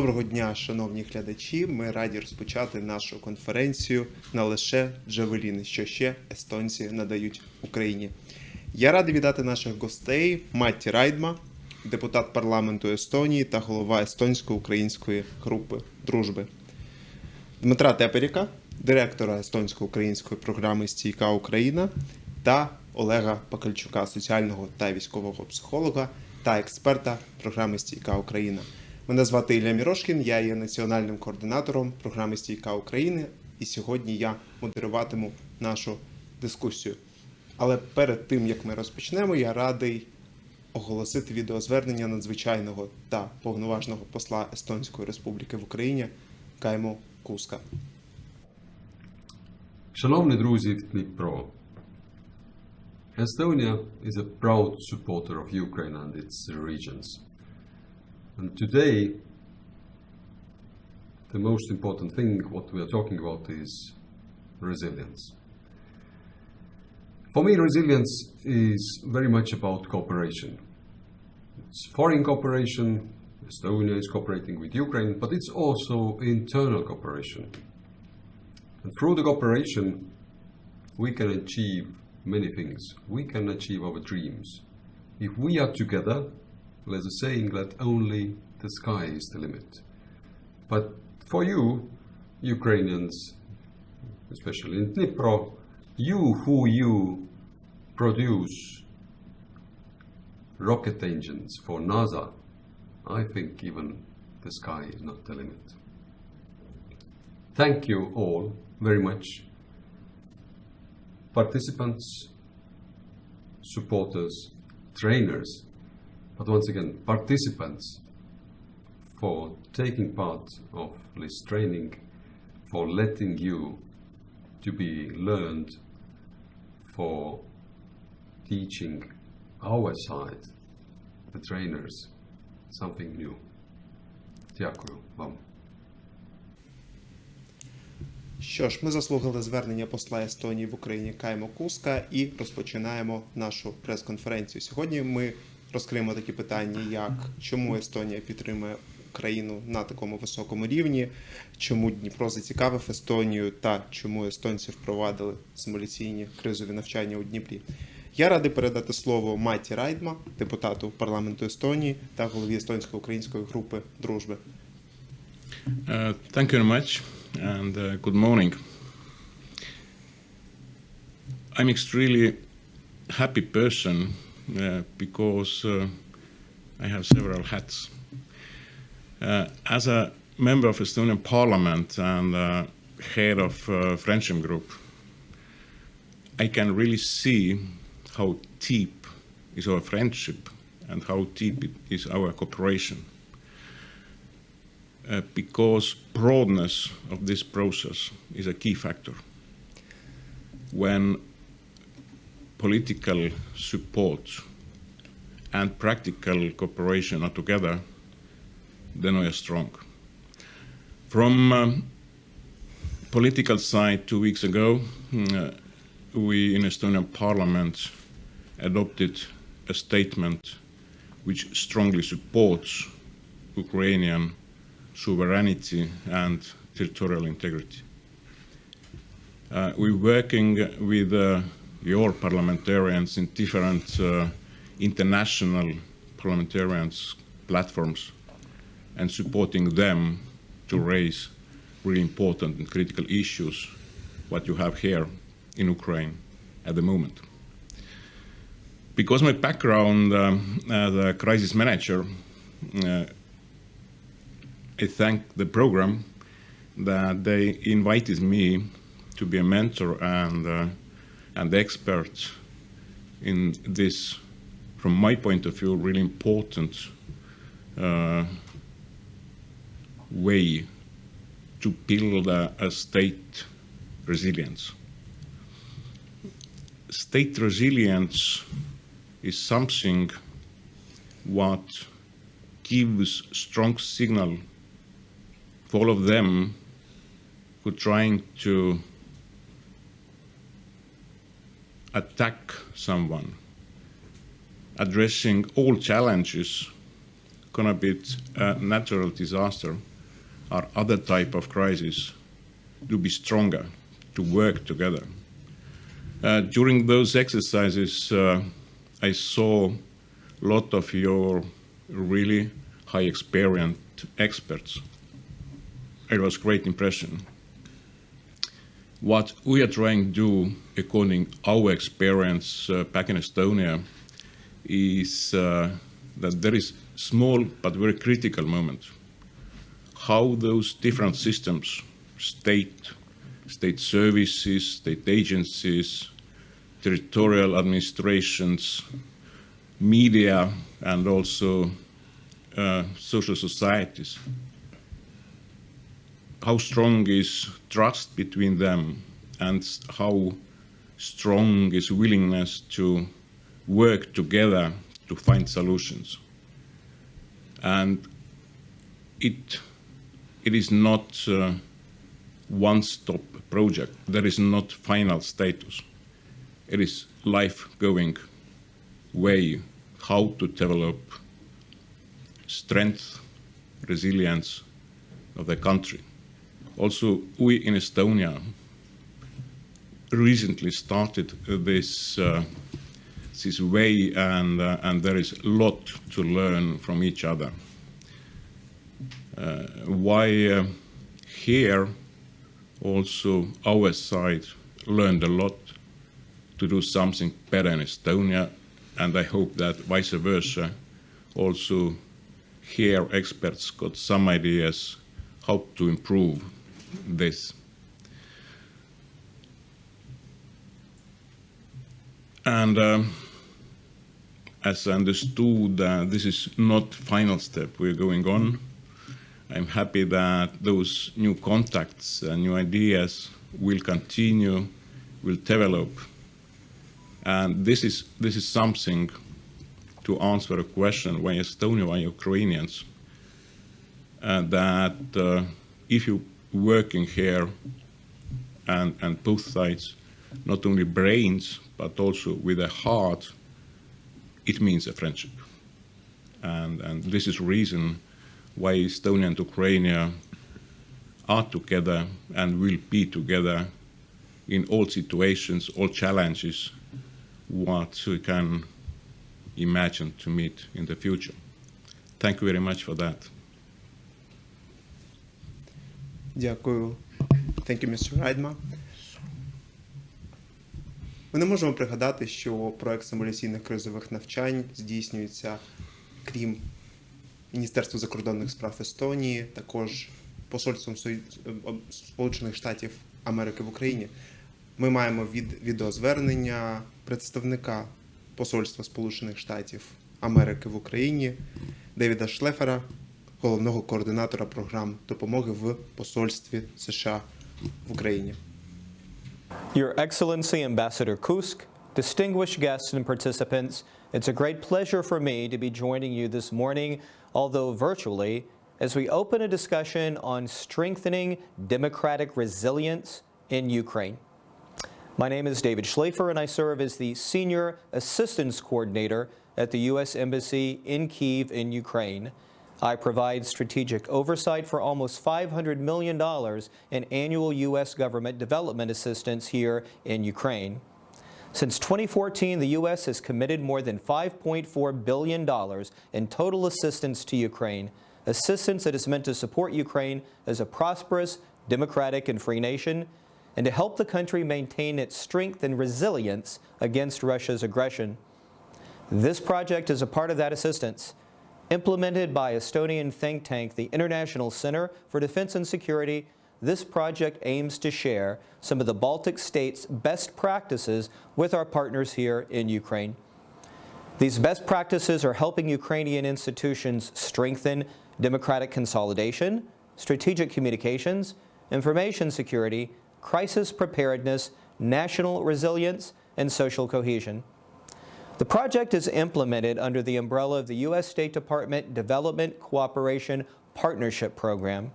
Доброго дня, шановні глядачі! Ми раді розпочати нашу конференцію на лише Джавеліни, що ще естонці надають Україні. Я радий вітати наших гостей Маті Райдма, депутат Парламенту Естонії та голова естонсько-української групи «Дружби». Дмитра Теперіка, директора естонсько-української програми «Стійка Україна» та Олега Покальчука, соціального та військового психолога та експерта програми «Стійка Україна». Мене звати Ілля Мірошкін, я є національним координатором програми «Стійка України», і сьогодні я модеруватиму нашу дискусію. Але перед тим, як ми розпочнемо, я радий оголосити відеозвернення надзвичайного та повноважного посла Естонської Республіки в Україні Каймо Кууска. Шановні друзі в Дніпро, Estonia is a proud supporter of Ukraine and its regions. And today, the most important thing what we are talking about is resilience. For me, resilience is very much about cooperation. It's foreign cooperation, Estonia is cooperating with Ukraine, but it's also internal cooperation. And through the cooperation, we can achieve many things. We can achieve our dreams. If we are together, there's a saying that only the sky is the limit. But for you, Ukrainians, especially in Dnipro, you produce rocket engines for NASA, I think even the sky is not the limit. Thank you all very much. Participants, supporters, trainers, but once again, participants for taking part of this training, for letting you to be learned, for teaching our side, the trainers, something new. Дякую вам. Що ж, ми заслухали звернення посла Естонії в Україні Каймо Кууска і розпочинаємо нашу прес-конференцію. Сьогодні ми розкриємо такі питання, як чому Естонія підтримує Україну на такому високому рівні, чому Дніпро зацікавив Естонію та чому естонці впровадили симуляційні кризові навчання у Дніпрі. Я радий передати слово Маті Райдма, депутату Парламенту Естонії та голові естонсько-української групи «Дружби». Thank you very much and good morning. I'm extremely happy person because I have several hats. As a member of Estonian Parliament and head of friendship group, I can really see how deep is our friendship and how deep is our cooperation. Because broadness of this process is a key factor. When political support and practical cooperation are together, then we are strong. From political side, 2 weeks ago, we in Estonian Parliament adopted a statement which strongly supports Ukrainian sovereignty and territorial integrity. We're working with your parliamentarians in different international parliamentarians platforms and supporting them to raise really important and critical issues what you have here in Ukraine at the moment. Because my background as a crisis manager, I thank the program that they invited me to be a mentor and expert in this, from my point of view, really important way to build a state resilience. State resilience is something what gives strong signal for all of them who are trying to attack someone, addressing all challenges gonna be a natural disaster or other type of crisis to be stronger, to work together. During those exercises, I saw a lot of your really high experienced experts. It was a great impression. What we are trying to do, according to our experience back in Estonia, is that there is small but very critical moment. How those different systems, state services, state agencies, territorial administrations, media, and also social societies, how strong is trust between them, and how strong is willingness to work together to find solutions. And it is not a one-stop project. There is not final status. It is life-going way how to develop strength, resilience of the country. Also, we in Estonia recently started this way, and there is a lot to learn from each other. Why here also our side learned a lot to do something better in Estonia, and I hope that vice versa also here experts got some ideas how to improve this. And as I understood, this is not final step. We're going on. I'm happy that those new contacts and new ideas will continue, will develop. And this is something to answer a question why Estonia, why Ukrainians, that if you working here and both sides, not only brains, but also with a heart, it means a friendship. And this is reason why Estonia and Ukraine are together and will be together in all situations, all challenges, what we can imagine to meet in the future. Thank you very much for that. Дякую. Thank you, Mr. Райдма. Ми не можемо пригадати, що проект симуляційних кризових навчань здійснюється, крім Міністерства закордонних справ Естонії, також Посольством Сполучених Штатів Америки в Україні. Ми маємо відеозвернення представника Посольства Сполучених Штатів Америки в Україні Девіда Шлефера, головного координатора програм допомоги в Посольстві США в Україні. Your Excellency, Ambassador Kuusk, distinguished guests and participants, it's a great pleasure for me to be joining you this morning, although virtually, as we open a discussion on strengthening democratic resilience in Ukraine. My name is David Шлефер, and I serve as the Senior Assistance Coordinator at the U.S. Embassy in Kyiv in Ukraine. I provide strategic oversight for almost $500 million in annual U.S. government development assistance here in Ukraine. Since 2014, the U.S. has committed more than $5.4 billion in total assistance to Ukraine, assistance that is meant to support Ukraine as a prosperous, democratic, and free nation, and to help the country maintain its strength and resilience against Russia's aggression. This project is a part of that assistance. Implemented by Estonian think tank, the International Center for Defense and Security, this project aims to share some of the Baltic states' best practices with our partners here in Ukraine. These best practices are helping Ukrainian institutions strengthen democratic consolidation, strategic communications, information security, crisis preparedness, national resilience, and social cohesion. The project is implemented under the umbrella of the U.S. State Department Development Cooperation Partnership Program.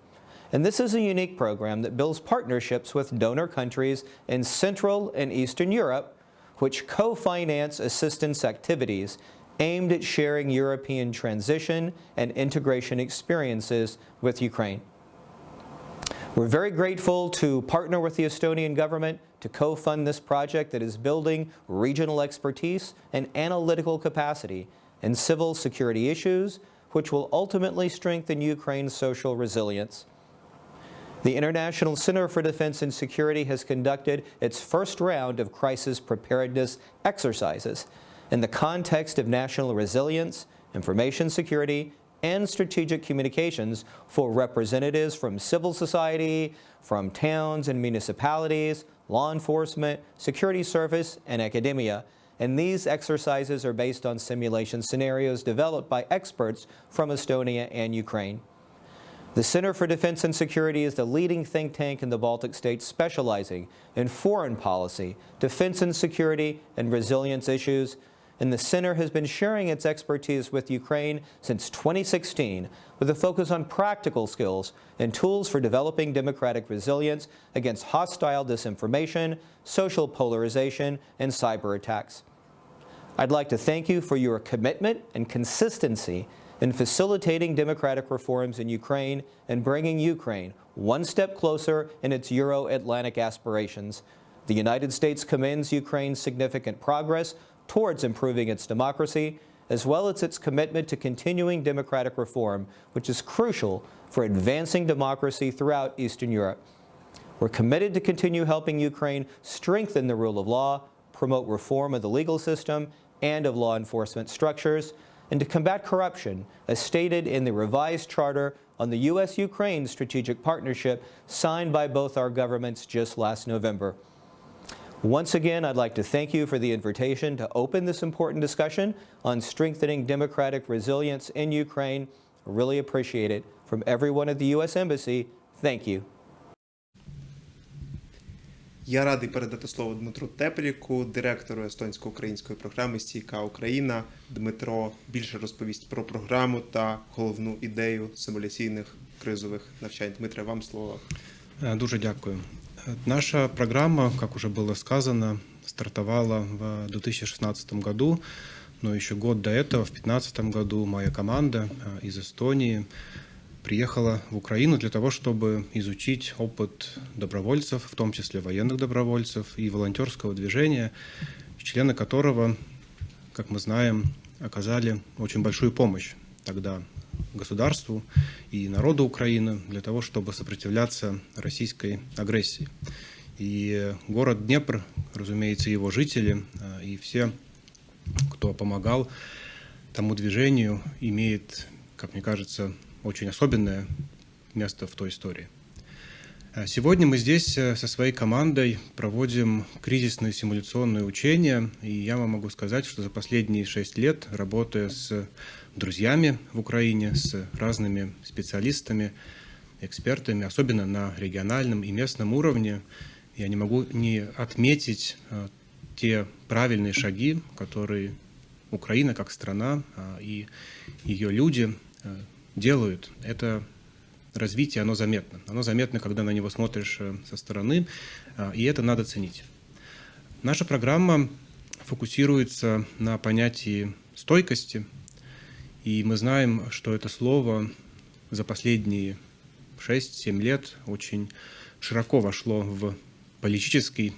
And this is a unique program that builds partnerships with donor countries in Central and Eastern Europe, which co-finance assistance activities aimed at sharing European transition and integration experiences with Ukraine. We're very grateful to partner with the Estonian government to co-fund this project that is building regional expertise and analytical capacity in civil security issues, which will ultimately strengthen Ukraine's social resilience. The International Center for Defense and Security has conducted its first round of crisis preparedness exercises in the context of national resilience, information security, and strategic communications for representatives from civil society, from towns and municipalities, law enforcement, security service, and academia. And these exercises are based on simulation scenarios developed by experts from Estonia and Ukraine. The Center for Defense and Security is the leading think tank in the Baltic states specializing in foreign policy, defense and security, and resilience issues. And the center has been sharing its expertise with Ukraine since 2016 with a focus on practical skills and tools for developing democratic resilience against hostile disinformation, social polarization, and cyber attacks. I'd like to thank you for your commitment and consistency in facilitating democratic reforms in Ukraine and bringing Ukraine one step closer in its Euro-Atlantic aspirations. The United States commends Ukraine's significant progress towards improving its democracy, as well as its commitment to continuing democratic reform, which is crucial for advancing democracy throughout Eastern Europe. We're committed to continue helping Ukraine strengthen the rule of law, promote reform of the legal system and of law enforcement structures, and to combat corruption, as stated in the revised charter on the U.S.-Ukraine strategic partnership signed by both our governments just last November. Once again, I'd like to thank you for the invitation to open this important discussion on strengthening democratic resilience in Ukraine. I really appreciate it. From everyone at the U.S. Embassy, thank you. Я радий передати слово Дмитру Теперіку, директору естонсько-української програми «Стійка Україна». Дмитро більше розповість про програму та головну ідею симуляційних кризових навчань. Дмитре, вам слово. Дуже дякую. Наша программа, как уже было сказано, стартовала в 2016 году, но еще год до этого, в 2015 году, моя команда из Эстонии приехала в Украину для того, чтобы изучить опыт добровольцев, в том числе военных добровольцев и волонтерского движения, члены которого, как мы знаем, оказали очень большую помощь тогда государству и народу Украины для того, чтобы сопротивляться российской агрессии. И город Днепр, разумеется, его жители и все, кто помогал тому движению, имеет, как мне кажется, очень особенное место в той истории. Сегодня мы здесь со своей командой проводим кризисные симуляционные учения, и я вам могу сказать, что за последние 6 лет, работая с друзьями в Украине, с разными специалистами, экспертами, особенно на региональном и местном уровне, я не могу не отметить те правильные шаги, которые Украина как страна и ее люди делают. Это развитие, оно заметно. Оно заметно, когда на него смотришь со стороны, и это надо ценить. Наша программа фокусируется на понятии стойкости, и мы знаем, что это слово за последние 6-7 лет очень широко вошло в политический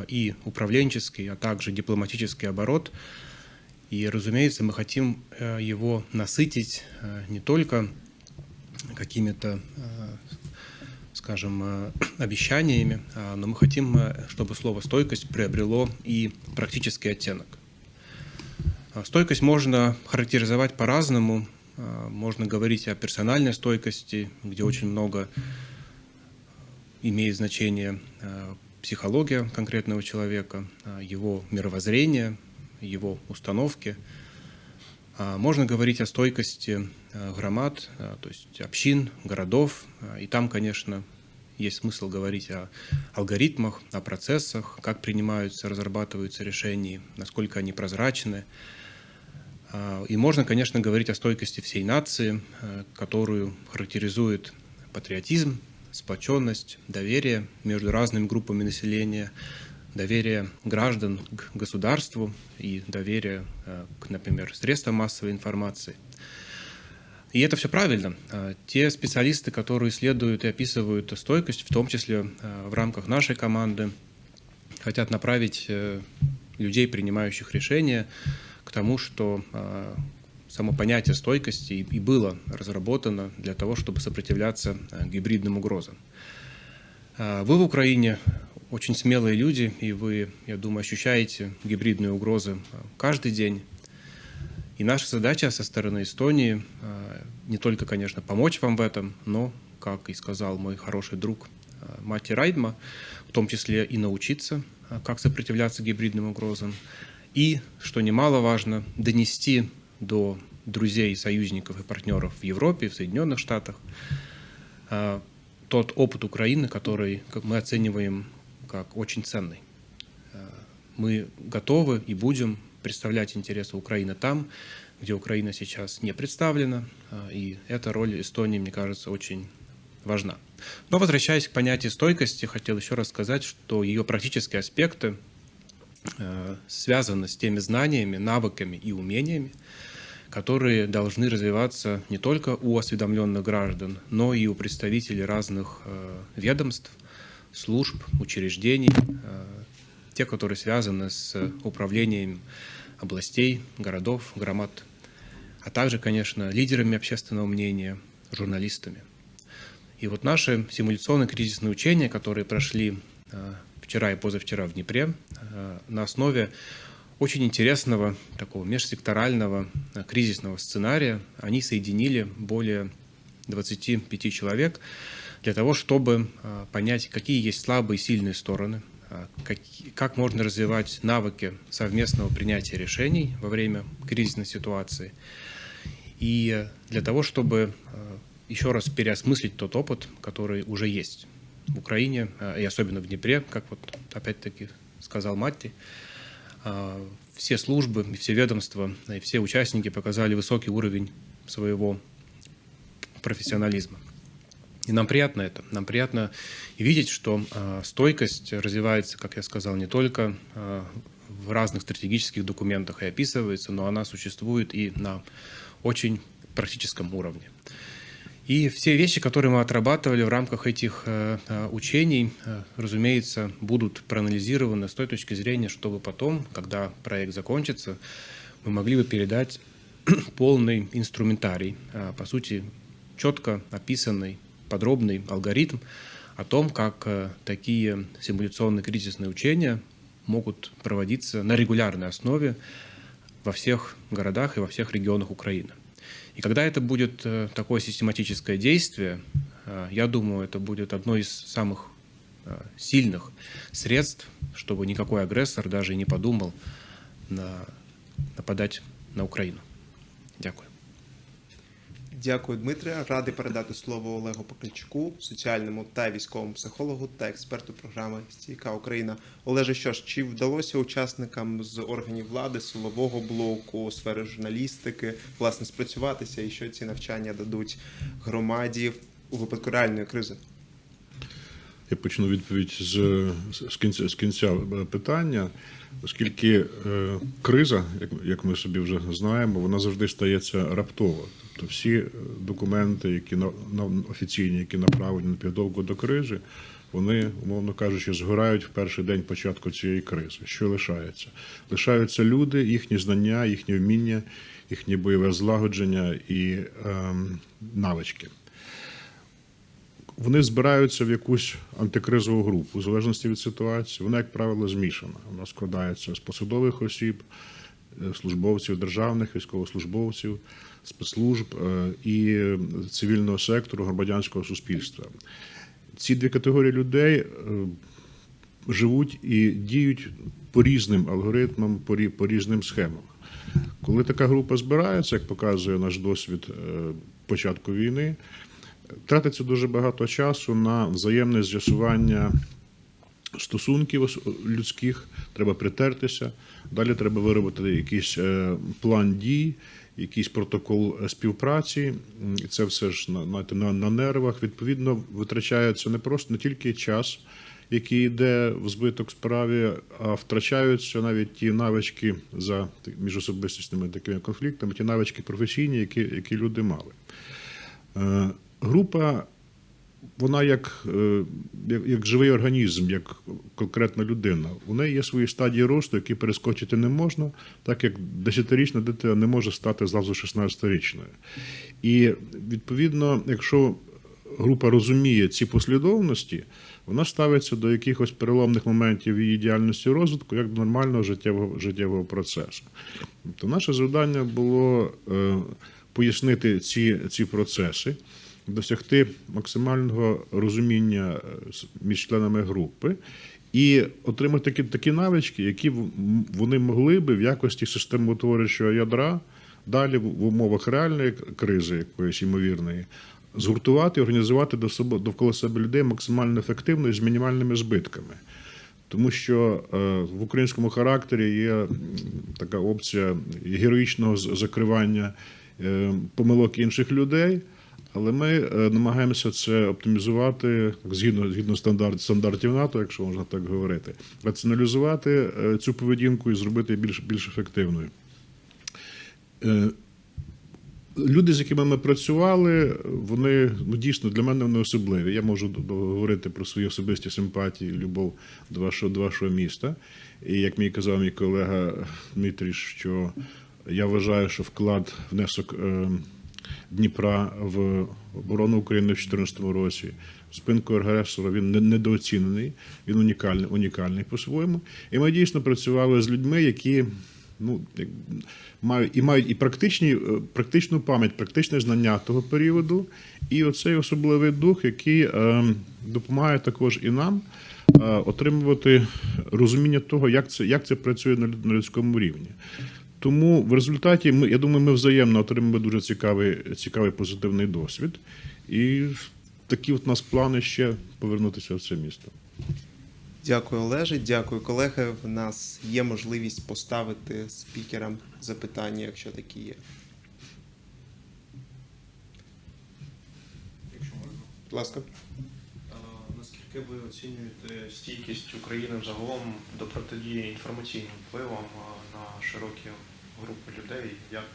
и управленческий, а также дипломатический оборот. И, разумеется, мы хотим его насытить не только какими-то, скажем, обещаниями, но мы хотим, чтобы слово «стойкость» приобрело и практический оттенок. Стойкость можно характеризовать по-разному. Можно говорить о персональной стойкости, где очень много имеет значение психология конкретного человека, его мировоззрение, его установки. Можно говорить о стойкости громад, то есть общин, городов. И там, конечно, есть смысл говорить о алгоритмах, о процессах, как принимаются, разрабатываются решения, насколько они прозрачны. И можно, конечно, говорить о стойкости всей нации, которую характеризует патриотизм, сплоченность, доверие между разными группами населения, доверие граждан к государству и доверие к, например, средствам массовой информации. И это все правильно. Те специалисты, которые исследуют и описывают стойкость, в том числе в рамках нашей команды, хотят направить людей, принимающих решения, к тому, что само понятие стойкости и было разработано для того, чтобы сопротивляться гибридным угрозам. Вы в Украине очень смелые люди, и вы, я думаю, ощущаете гибридные угрозы каждый день. И наша задача со стороны Эстонии не только, конечно, помочь вам в этом, но, как и сказал мой хороший друг Маті Райдма, в том числе и научиться, как сопротивляться гибридным угрозам. И, что немаловажно, донести до друзей, союзников и партнеров в Европе, в Соединенных Штатах тот опыт Украины, который мы оцениваем как очень ценный. Мы готовы и будем представлять интересы Украины там, где Украина сейчас не представлена, и эта роль Эстонии, мне кажется, очень важна. Но возвращаясь к понятию стойкости, хотел еще раз сказать, что ее практические аспекты связаны с теми знаниями, навыками и умениями, которые должны развиваться не только у осведомленных граждан, но и у представителей разных ведомств, служб, учреждений, те, которые связаны с управлением областей, городов, громад, а также, конечно, лидерами общественного мнения, журналистами. И вот наши симуляционные кризисные учения, которые прошли вчера и позавчера в Днепре, на основе очень интересного такого межсекторального кризисного сценария, они соединили более 25 человек для того, чтобы понять, какие есть слабые и сильные стороны, как можно развивать навыки совместного принятия решений во время кризисной ситуации. И для того, чтобы еще раз переосмыслить тот опыт, который уже есть в Украине, и особенно в Днепре, как вот опять-таки сказал Матти, все службы, все ведомства и все участники показали высокий уровень своего профессионализма. И нам приятно это. Нам приятно видеть, что стойкость развивается, как я сказал, не только в разных стратегических документах и описывается, но она существует и на очень практическом уровне. И все вещи, которые мы отрабатывали в рамках этих учений, разумеется, будут проанализированы с той точки зрения, чтобы потом, когда проект закончится, мы могли бы передать полный инструментарий, по сути, четко описанный, подробный алгоритм о том, как такие симуляционные кризисные учения могут проводиться на регулярной основе во всех городах и во всех регионах Украины. И когда это будет такое систематическое действие, я думаю, это будет одно из самых сильных средств, чтобы никакой агрессор даже и не подумал нападать на Україну. Дякую. Дякую, Дмитре. Радий передати слово Олегу Покальчуку, соціальному та військовому психологу та експерту програми «Стійка Україна». Олеже, що ж, чи вдалося учасникам з органів влади, силового блоку, сфери журналістики, власне, спрацюватися і що ці навчання дадуть громаді у випадку реальної кризи? Я почну відповідь з кінця питання, оскільки криза, як ми собі вже знаємо, вона завжди стається раптово. Тобто всі документи, які офіційні, які направлені на підготовку до кризи, вони, умовно кажучи, згорають в перший день початку цієї кризи. Що лишається? Лишаються люди, їхні знання, їхні вміння, їхнє бойове злагодження і навички. Вони збираються в якусь антикризову групу, в залежності від ситуації. Вона, як правило, змішана. Вона складається з посадових осіб, службовців державних, військовослужбовців, спецслужб і цивільного сектору, громадянського суспільства. Ці дві категорії людей живуть і діють по різним алгоритмам, по різним схемам. Коли така група збирається, як показує наш досвід початку війни, тратиться дуже багато часу на взаємне з'ясування стосунків людських, треба притертися, далі треба виробити якийсь план дій, якийсь протокол співпраці, і це все ж на нервах. Відповідно, витрачається не тільки час який йде в збиток справі, а втрачаються навіть ті навички за міжособистісними такими конфліктами, ті навички професійні, які люди мали. Група, вона як живий організм, як конкретна людина. У неї є свої стадії росту, які перескочити не можна, так як 10-річна дитина не може стати зразу 16-річною. І, відповідно, якщо група розуміє ці послідовності, вона ставиться до якихось переломних моментів її діяльності розвитку як до нормального життєвого процесу. Тобто наше завдання було пояснити ці процеси, досягти максимального розуміння між членами групи і отримати такі навички, які вони могли би в якості системотворюючого ядра далі в умовах реальної кризи, якоїсь ймовірної, згуртувати і організувати довкола себе людей максимально ефективно і з мінімальними збитками. Тому що в українському характері є така опція героїчного закривання помилок інших людей, але ми намагаємося це оптимізувати згідно стандартів НАТО, якщо можна так говорити, раціоналізувати цю поведінку і зробити більш ефективною. Люди, з якими ми працювали, вони дійсно для мене вони особливі. Я можу говорити про свої особисті симпатії, любов до вашого міста. І як мені казав мій колега Дмитрій, що я вважаю, що внесок Дніпра в оборону України в 2014 році, в спинку агресора, він недооцінений, він унікальний по-своєму. І ми дійсно працювали з людьми, які мають і практичну пам'ять, практичне знання того періоду, і оцей особливий дух, який допомагає також і нам отримувати розуміння того, як це працює на людському рівні. Тому в результаті, я думаю, ми взаємно отримали дуже цікавий позитивний досвід. І такі от у нас плани ще повернутися в це місто. Дякую, Олеже, дякую, колеги. В нас є можливість поставити спікерам запитання, якщо такі є. Якщо можна. Будь ласка. Наскільки ви оцінюєте стійкість України взагалом до протидії інформаційним впливам на широкі групи людей? Як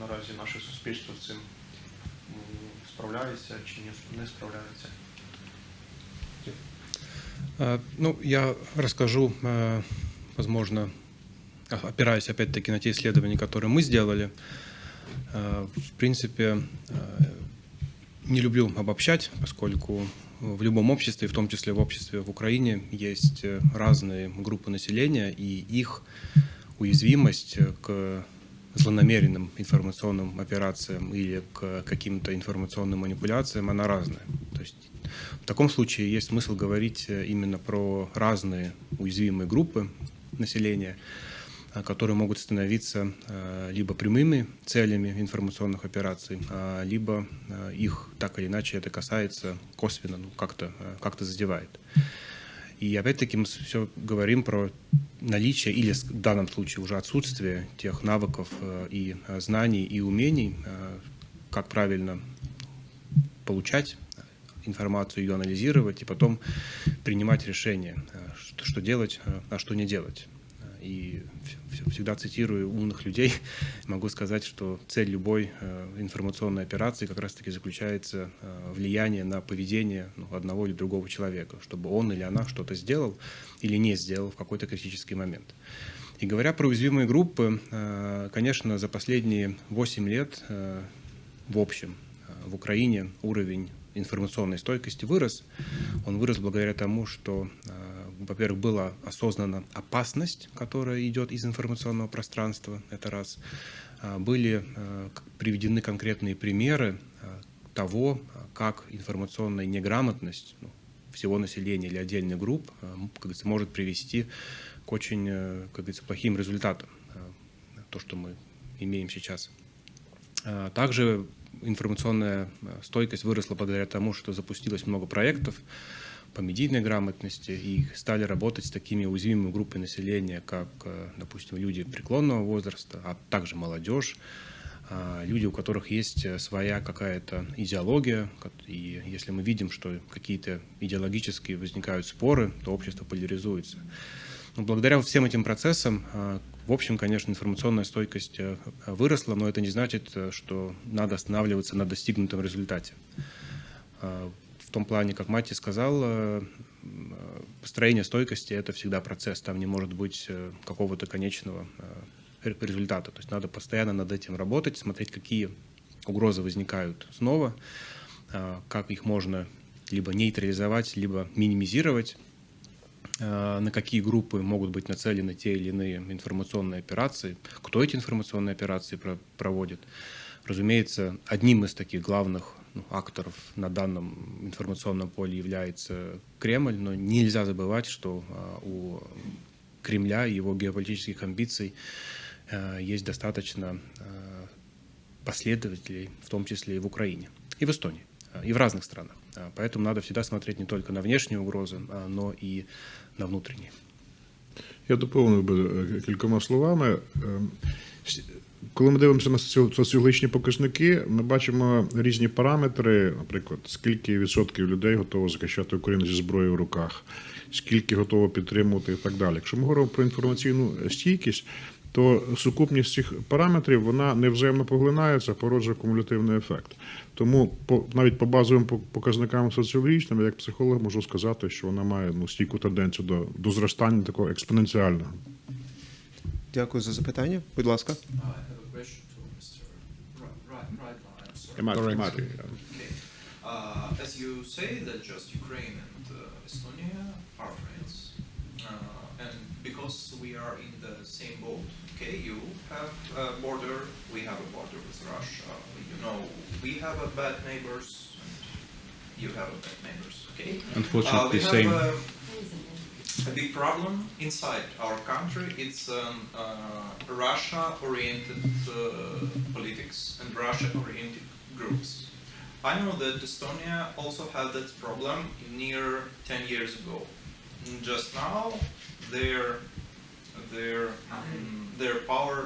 наразі наше суспільство з цим справляється чи не справляється? Я расскажу, возможно, опираясь опять-таки на те исследования, которые мы сделали. В принципе, не люблю обобщать, поскольку в любом обществе, в том числе в обществе в Украине, есть разные группы населения, и их уязвимость к злонамеренным информационным операциям или к каким-то информационным манипуляциям, она разная. То есть в таком случае есть смысл говорить именно про разные уязвимые группы населения, которые могут становиться либо прямыми целями информационных операций, либо их так или иначе это касается косвенно, как-то задевает. И опять-таки мы все говорим про наличие или в данном случае уже отсутствие тех навыков и знаний и умений, как правильно получать информацию, ее анализировать и потом принимать решение, что делать, а что не делать. И всегда цитирую умных людей, могу сказать, что цель любой информационной операции как раз-таки заключается в влиянии на поведение одного или другого человека, чтобы он или она что-то сделал или не сделал в какой-то критический момент. И говоря про уязвимые группы, конечно, за последние 8 лет в общем в Украине уровень информационной стойкости вырос. Он вырос благодаря тому, что, во-первых, была осознана опасность, которая идет из информационного пространства, это раз. Были приведены конкретные примеры того, как информационная неграмотность всего населения или отдельных групп, как говорится, может привести к очень, как говорится, плохим результатам. То, что мы имеем сейчас. Также информационная стойкость выросла благодаря тому, что запустилось много проектов по медийной грамотности и стали работать с такими уязвимыми группами населения, как, допустим, люди преклонного возраста, а также молодежь, люди, у которых есть своя какая-то идеология, и если мы видим, что какие-то идеологические возникают споры, то общество поляризуется. Но благодаря всем этим процессам, в общем, конечно, информационная стойкость выросла, но это не значит, что надо останавливаться на достигнутом результате. В том плане, как Маті сказал, построение стойкости – это всегда процесс, там не может быть какого-то конечного результата. То есть надо постоянно над этим работать, смотреть, какие угрозы возникают снова, как их можно либо нейтрализовать, либо минимизировать, на какие группы могут быть нацелены те или иные информационные операции, кто эти информационные операции проводит. Разумеется, одним из таких главных акторов на данном информационном поле является Кремль, но нельзя забывать, что у Кремля и его геополитических амбиций есть достаточно последователей, в том числе и в Украине, и в Эстонии, и в разных странах. Поэтому надо всегда смотреть не только на внешние угрозы, но и на внутренние. Я доповнив би кількома словами. Коли ми дивимося на соціологічні показники, ми бачимо різні параметри, наприклад, скільки відсотків людей готово захищати Україну зі зброєю в руках, скільки готово підтримувати і так далі. Якщо ми говоримо про інформаційну стійкість, то сукупність цих параметрів, вона невзаємно поглинається, породжує кумулятивний ефект. Тому навіть по базовим показникам соціологічним, як психолог, можу сказати, що вона має стійку тенденцію до зростання такого експоненціального. Дякую за запитання. Будь ласка. As you say that just Ukraine and Estonia are friends, and because we are in the same boat, okay, you have a border, we have a border with Russia, you know, we have a bad neighbors, and you have a bad neighbors, okay? Unfortunately, we same. have a big problem inside our country. It's Russia-oriented politics and Russia-oriented groups. I know that Estonia also had that problem near 10 years ago. Just now, their power,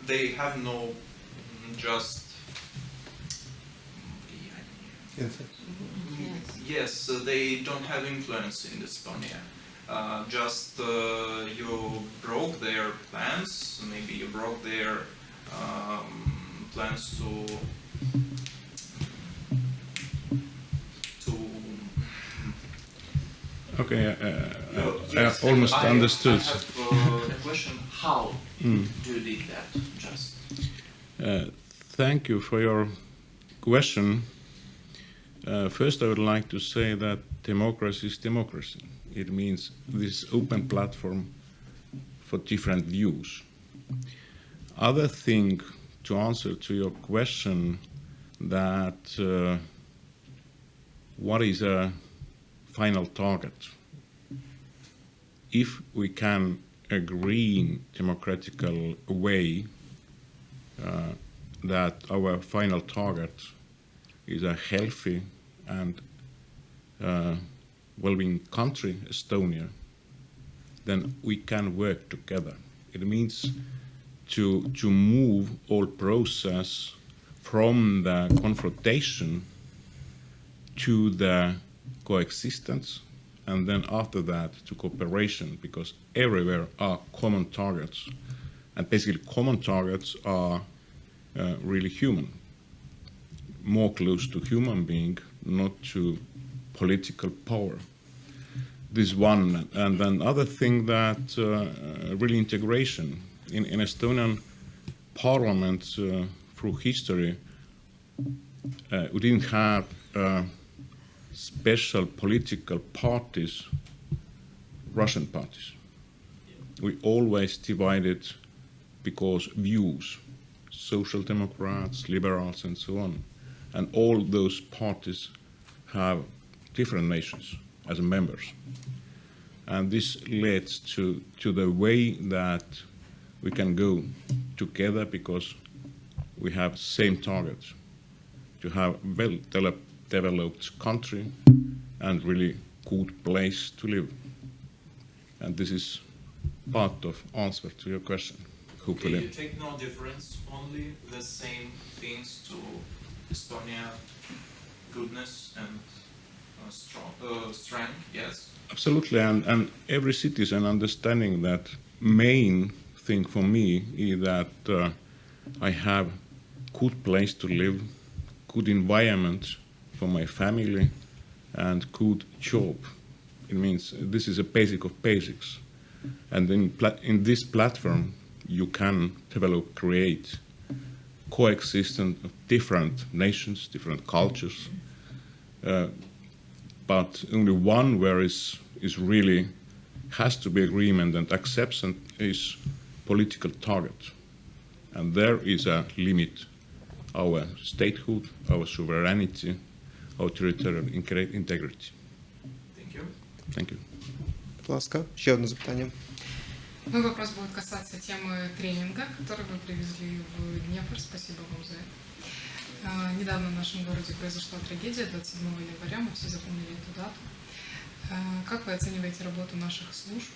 they have no just. Yes, they don't have influence in Estonia. You broke their plans. Maybe you broke their plans to. Okay, yes, I almost understood. I have a question. How do you did that? Just. Thank you for your question. First, I would like to say that democracy is democracy. It means this open platform for different views. Other thing, to answer to your question, that what is a final target? If we can agree in democratical way that our final target is a healthy and well-being country, Estonia, then we can work together. It means to move all process from the confrontation to the coexistence, and then after that to cooperation, because everywhere are common targets, and basically common targets are really human, more close to human being, not to political power. This one, and then other thing that really integration in Estonian parliament through history, we didn't have special political parties, Russian parties. We always divided because views, social democrats, liberals, and so on. And all those parties have different nations as members. And this leads to the way that we can go together because we have same targets, to have well-developed country and really good place to live. And this is part of answer to your question. hopefully. Okay, you take no difference, only the same things to Estonia goodness and strength, yes? Absolutely, and every citizen understanding that main thing for me is that I have good place to live, good environment for my family, and good job. It means this is a basic of basics. And in this platform, you can develop, create coexistence of different nations, different cultures, but only one where is really has to be agreement and acceptance is political target. And there is a limit, our statehood, our sovereignty, our territorial integrity. Thank you. Thank you. Будь ласка, ще одне запитання. Мой вопрос будет касаться темы тренинга, который вы привезли в Днепр. Спасибо вам за это. Недавно в нашем городе произошла трагедия, 27 января, мы все запомнили эту дату. Как вы оцениваете работу наших служб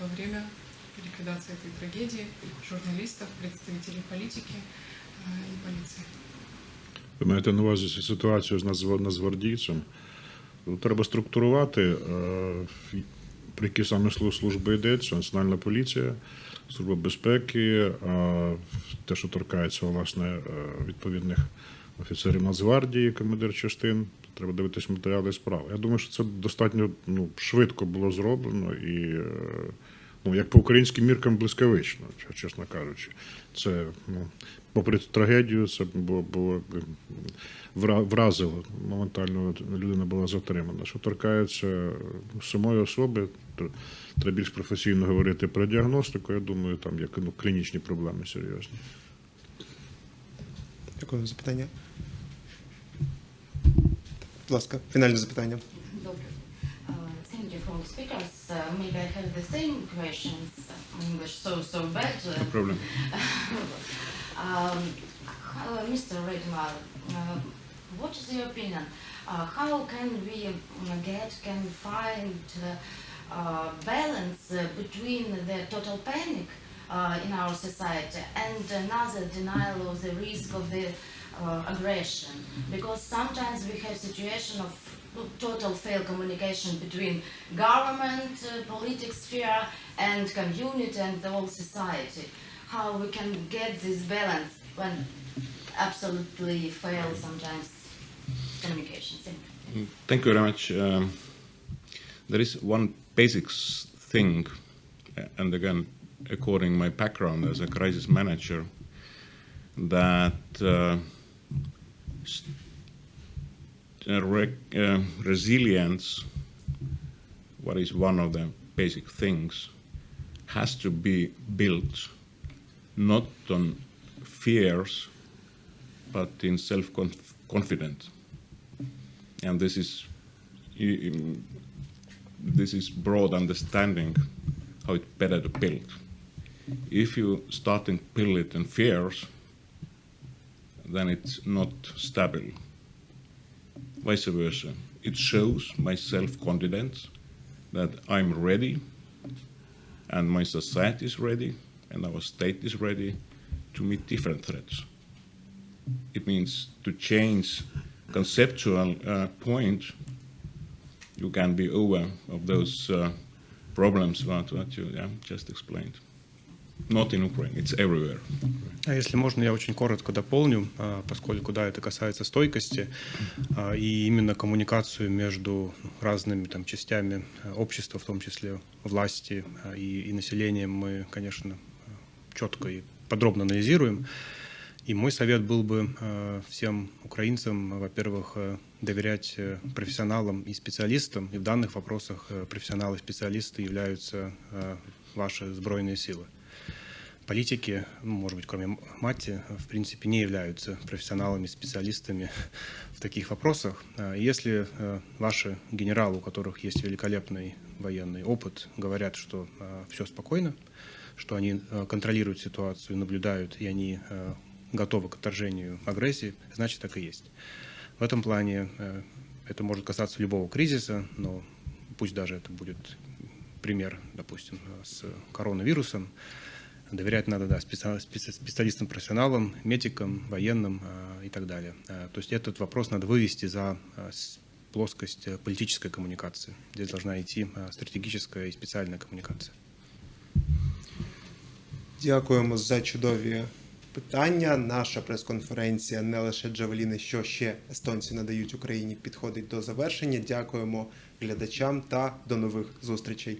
во время ликвидации этой трагедии, журналистов, представителей политики и полиции? Ви маєте на увазі ситуацію з нацгвардійцем? Треба структурувати, про які саме служби йдеться, Національна поліція, Служба безпеки, те, що торкається, власне, відповідних офіцерів Нацгвардії, командир частин, треба дивитись матеріали справи. Я думаю, що це достатньо швидко було зроблено і, як по українським міркам, блискавично, чесно кажучи. Це, попри трагедію, це було вразило, моментально людина була затримана. Що торкається самої особи, то треба більш професійно говорити про діагностику, я думаю, там є клінічні проблеми серйозні. Дякую за запитання. Будь ласка, фінальне запитання. Добре. Thank you for the speakers. Maybe I have the same questions. English so bad. No problem. Mr. Rydma, what is your opinion? How can we find balance between the total panic in our society and another denial of the risk of the aggression? Because sometimes we have situation of total failed communication between government, political sphere, and community and the whole society. How we can get this balance when absolutely fail sometimes communication? Thank you very much. There is one basic thing, and again, according my background as a crisis manager, that resilience, what is one of the basic things, has to be built not on fears, but in self-confidence. And this is broad understanding how it's better to build. If you start to build it in fears, then it's not stable. Vice versa. It shows my self-confidence that I'm ready, and my society is ready, and our state is ready to meet different threats. It means to change conceptual point, you can be over of those problems what you just explained. Not in Ukraine, it's everywhere. Если можно, я очень коротко дополню, поскольку, да, это касается стойкости и именно коммуникацию между разными там частями общества, в том числе власти и населением, мы, конечно, четко и подробно анализируем. И мой совет был бы всем украинцам, во-первых, доверять профессионалам и специалистам, и в данных вопросах профессионалы и специалисты являются ваши сбройные силы. Политики, может быть, кроме Маті, в принципе, не являются профессионалами, специалистами в таких вопросах. Если ваши генералы, у которых есть великолепный военный опыт, говорят, что все спокойно, что они контролируют ситуацию, наблюдают, и они готовы к отторжению агрессии, значит, так и есть. В этом плане это может касаться любого кризиса, но пусть даже это будет пример, допустим, с коронавирусом. Доверять надо, да, специалистам, профессионалам, медикам, военным и так далее. То есть этот вопрос надо вывести за плоскость политической коммуникации. Здесь должна идти стратегическая и специальная коммуникация. Дякуємо за чудові питання. Наша прес-конференція «Не лише Джавеліни, що ще естонці надають Україні» підходить до завершення. Дякуємо глядачам та до нових зустрічей.